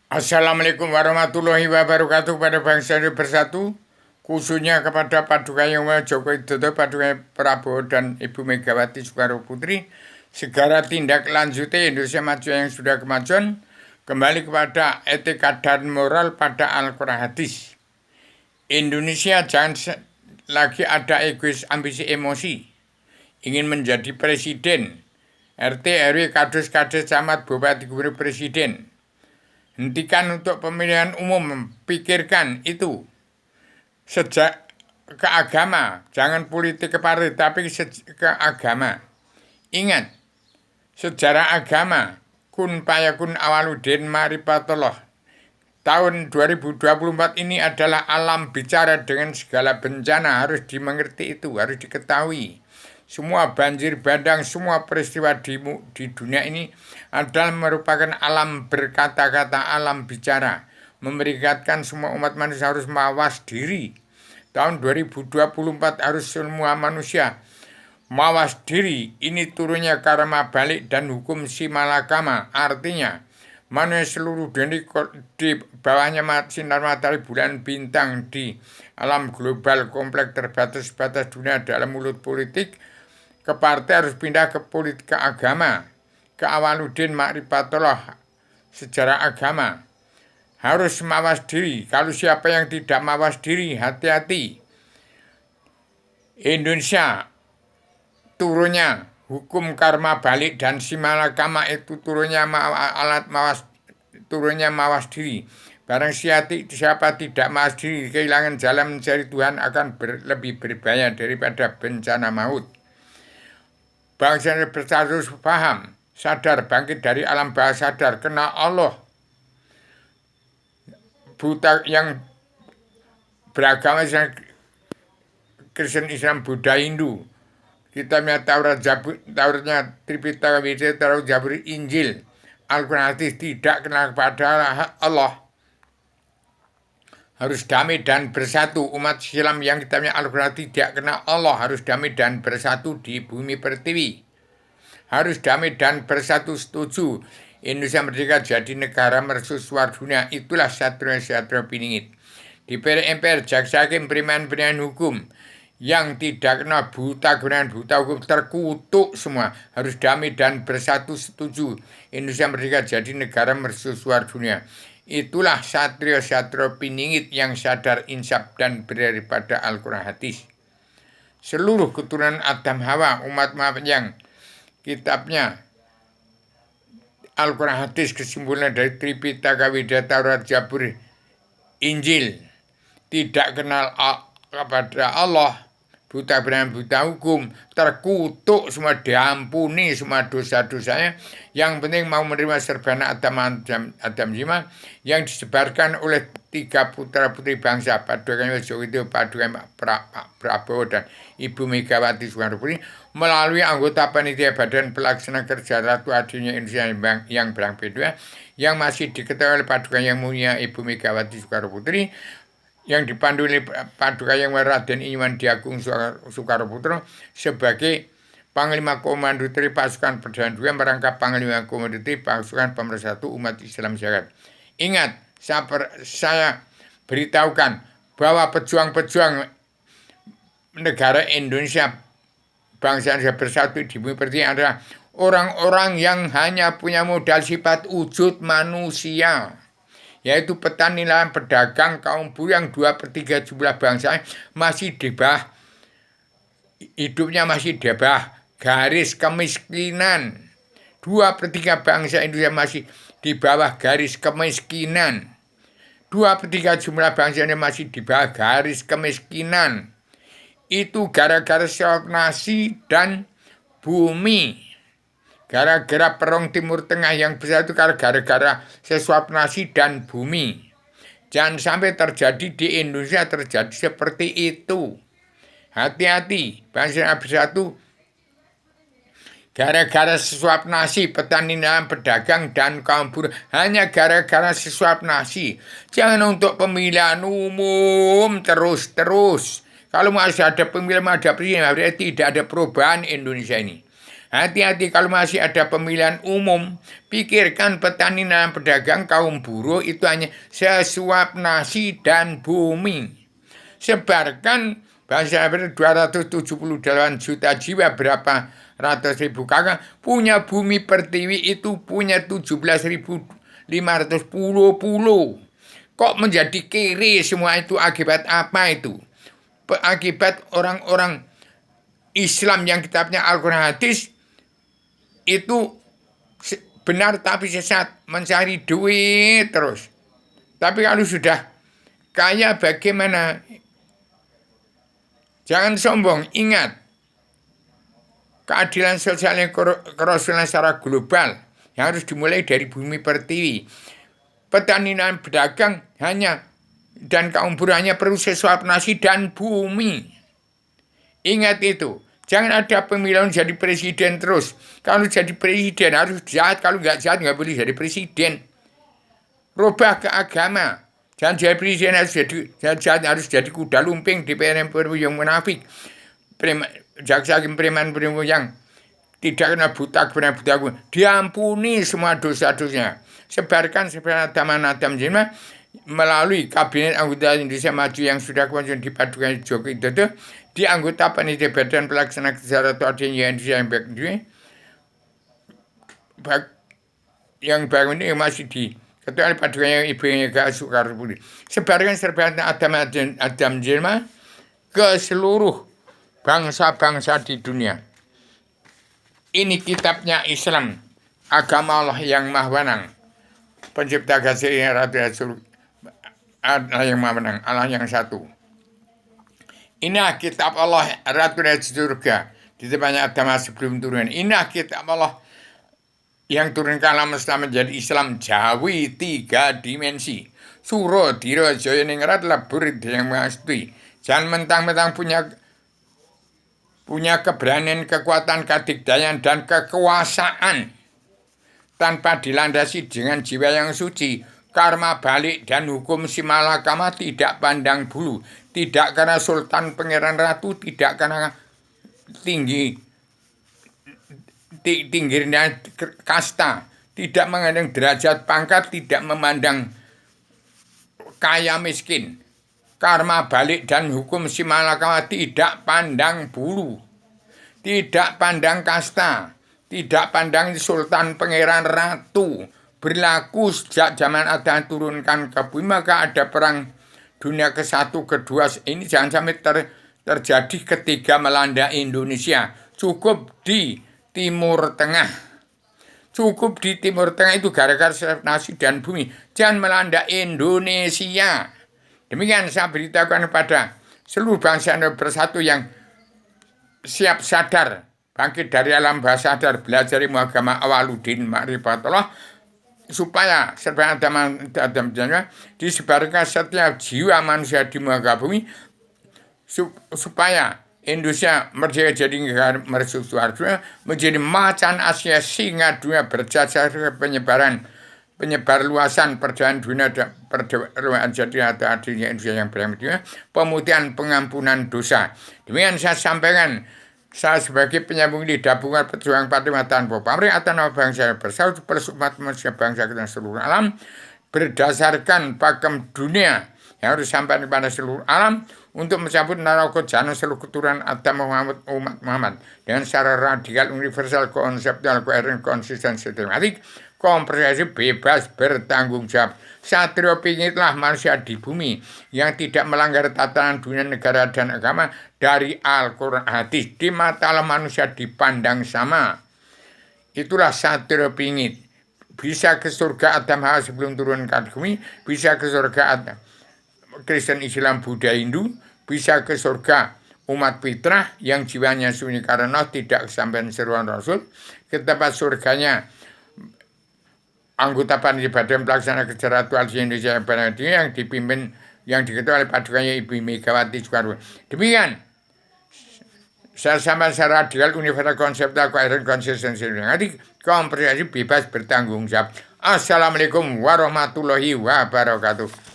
Assalamualaikum warahmatullahi wabarakatuh pada bangsa Indonesia bersatu, khususnya kepada Paduka Yang Maha Joko Widodo, Paduka Prabowo dan Ibu Megawati Soekarno Putri, segala tindak lanjuti Indonesia Maju yang sudah kemajuan, kembali kepada etika dan moral pada Al-Quran Hadis. Indonesia jangan lagi ada egois ambisi emosi, ingin menjadi presiden, RT, RW, kades, camat, bupati, gubernur, presiden. Hentikan untuk pemilihan umum, pikirkan itu sejak ke agama, jangan politik ke partai, tapi ke agama. Ingat, sejarah agama, kun payakun awaludin maripatullah. Tahun 2024 ini adalah alam bicara dengan segala bencana, harus dimengerti itu, harus diketahui. Semua banjir bandang, semua peristiwa di dunia ini adalah merupakan alam berkata-kata, alam bicara. Memberikan semua umat manusia harus mawas diri. Tahun 2024 harus semua manusia mawas diri. Ini turunnya karma balik dan hukum simalakama. Artinya, manusia seluruh dunia di bawahnya sinar matahari, bulan, bintang, di alam global kompleks terbatas-batas dunia dalam mulut politik, ke partai harus pindah ke politik, ke agama, ke awaludin ma'rifatullah, sejarah agama. Harus mawas diri. Kalau siapa yang tidak mawas diri, hati-hati. Indonesia turunnya hukum karma balik dan simalakama itu turunnya mawas diri. Barang siapa tidak mawas diri, kehilangan jalan mencari Tuhan akan lebih berbahaya daripada bencana maut. Bangsa Indonesia harus paham, sadar, bangkit dari alam bawah sadar, kenal Allah. Buta yang beragama Kristen, Islam, Buddha, Hindu, kita punya Tauratnya Tripitaka, Widya, Taurus, Zabur, Injil, Al-Quran, Hadis, tidak kenal kepada Allah. Harus damai dan bersatu. Umat Islam yang kita punya Al-Quran tidak kenal Allah, harus damai dan bersatu di bumi pertiwi. Harus damai dan bersatu, setuju. Indonesia merdeka jadi negara mercusuar dunia. Itulah Satria Piningit. DPR, MPR, Jaksa Hakim, Pemilihan hukum yang tidak kena buta hukum terkutuk semua. Harus damai dan bersatu, setuju. Indonesia merdeka jadi negara mercusuar dunia. Itulah Satria Piningit yang sadar, insaf, dan daripada Al-Quran Hadis. Seluruh keturunan Adam Hawa, umat yang kitabnya Al-Quran Hadis, kesimpulan dari Tripitaka, Widya, Taurat, Zabur, Injil, tidak kenal kepada Allah, buta hukum, terkutuk semua, diampuni semua dosa-dosanya. Yang penting mau menerima serbana Adam Jima yang disebarkan oleh 3 putra putri bangsa, Paduka Joko Widodo, Paduka Prabowo, dan Ibu Megawati Soekarno Putri, melalui anggota panitia Badan Pelaksana Kerja Ratu Adilnya Indonesia yang Berang P2, yang masih diketahui oleh Paduka Yang Mulia Ibu Megawati Soekarno Putri, yang dipandu oleh Paduka Yang Raden Iwan Diagung Soekarno Putro sebagai Panglima Komando Tri Pasukan Perdana 2 merangkap Panglima Komando Tri Pasukan Pemersatu Umat Islam Jagat. Ingat, saya beritahukan bahwa pejuang-pejuang negara Indonesia, bangsa Indonesia bersatu di bumi pertiwi adalah orang-orang yang hanya punya modal sifat wujud manusia, yaitu petani, nelayan, pedagang, kaum buruh yang 2/3 jumlah bangsa masih di bawah, hidupnya masih di bawah garis kemiskinan. 2/3 bangsa Indonesia masih di bawah garis kemiskinan. 2/3 jumlah bangsa Indonesia masih di bawah garis kemiskinan. Itu gara-gara suap nasi dan bumi. Gara-gara perang Timur Tengah yang besar itu gara-gara sesuap nasi dan bumi. Jangan sampai terjadi di Indonesia, terjadi seperti itu. Hati-hati, bangsa bersatu gara-gara sesuap nasi, petani, nelayan, pedagang, dan kaum buruh. Hanya gara-gara sesuap nasi. Jangan untuk pemilihan umum terus-terus. Kalau masih ada pemilihan, ada presiden, tidak ada perubahan Indonesia ini. Hati-hati kalau masih ada pemilihan umum. Pikirkan petani dan pedagang kaum buruh itu hanya sesuap nasi dan bumi. Sebarkan bangsa 278 juta jiwa, berapa ratus ribu kakak punya bumi pertiwi itu punya 17.500 pulau. Kok menjadi kiri semua itu akibat apa itu? Akibat orang-orang Islam yang kitabnya Al-Quran hadis itu benar tapi sesat, mencari duit terus. Tapi kalau sudah kaya bagaimana? Jangan sombong, ingat keadilan sosial yang kerasulan secara global yang harus dimulai dari bumi pertiwi. Petani dan pedagang dan kaum buruh hanya perlu sesuap nasi dan bumi. Ingat itu. Jangan ada pemilihan jadi presiden terus. Kalau jadi presiden harus jahat. Kalau nggak jahat nggak boleh jadi presiden. Rubah ke agama. Jangan jadi presiden harus jadi kuda lumping, DPR yang munafik. Jaksa hakim preman yang tidak kena buta kepada buta. Diampuni semua dosa-dosanya. Sebarkan Adam Jelma melalui kabinet anggota Indonesia Maju yang sudah kemudian dipadukan Joko Widodo di anggota panitia badan pelaksana kesejahteraan Indonesia yang baru ini masih di ketua padukannya Ibu Mega Soekarno Putri. Sebarkan Adam Jelma ke seluruh bangsa-bangsa di dunia. Ini kitabnya Islam, agama Allah yang Maha Wenang, pencipta kasih Ratu Allah yang Maha Menang, Allah yang satu. Inilah kitab Allah, Ratu dari surga, di depannya agama sebelum turun. Inilah kitab Allah yang turun ke alam semesta menjadi Islam Jawi 3 dimensi. Suro diro jaya ningrat labur yang mengastui. Jangan mentang-mentang punya keberanian, kekuatan, kedigdayan, dan kekuasaan tanpa dilandasi dengan jiwa yang suci. Karma balik dan hukum si malakama tidak pandang bulu. Tidak karena sultan pangeran ratu, tidak karena tingginya kasta, tidak memandang derajat pangkat, tidak memandang kaya miskin. Karma balik dan hukum si malakama tidak pandang bulu, tidak pandang kasta, tidak pandang sultan pangeran ratu. Berlaku sejak zaman Adam turunkan ke bumi, maka ada perang dunia ke-1, kedua. Ini jangan sampai terjadi ketika melanda Indonesia. Cukup di Timur Tengah. Cukup di Timur Tengah itu gara-gara nasi dan bumi. Jangan melanda Indonesia. Demikian saya beritahukan kepada seluruh bangsa yang bersatu yang siap sadar, bangkit dari alam bawah sadar, belajar ilmu agama Awaluddin Ma'rifatullah, supaya serba Adam disebarkan setiap jiwa manusia di muka bumi, supaya Indonesia merdeka jadi negara mercusuar dunia, menjadi macan Asia singa dunia, berjasa penyebar luasan perdamaian dunia dan perdagangan jadi adilnya Indonesia yang berdamai, pemutihan pengampunan dosa. Demikian saya sampaikan. Saya sebagai penyambung lidah bunga pejuang Fatimah tanpa pamrih atas nama bangsa bersatu persumat manusia bangsa kita seluruh alam, berdasarkan pakem dunia yang harus sampai kepada seluruh alam untuk mencabut naroko jana seluruh keturunan Adam Muhammad umat Muhammad dengan secara radikal, universal, konseptual, koheren, konsisten, sistematik, komprehensif, bebas, bertanggung jawab. Satrio pingitlah manusia di bumi yang tidak melanggar tatanan dunia, negara, dan agama dari Al-Quran hadis. Di mata manusia dipandang sama. Itulah satrio pingit. Bisa ke surga Adam Hawa sebelum turun ke bumi, bisa ke surga Adam Kristen, Islam, Buddha, Hindu, bisa ke surga umat fitrah yang jiwanya sunyi karena tidak kesampaian seruan Rasul, ke tempat surganya anggota panitia badan pelaksana kesejahteraan Indonesia yang dipimpin, yang diketuai oleh padukannya Ibu Megawati Soekarno. Demikian saya sama secara radikal, universal, konseptual, koheren, konsisten, sistematik, komprehensif, bebas, bertanggung jawab. Assalamualaikum warahmatullahi wabarakatuh.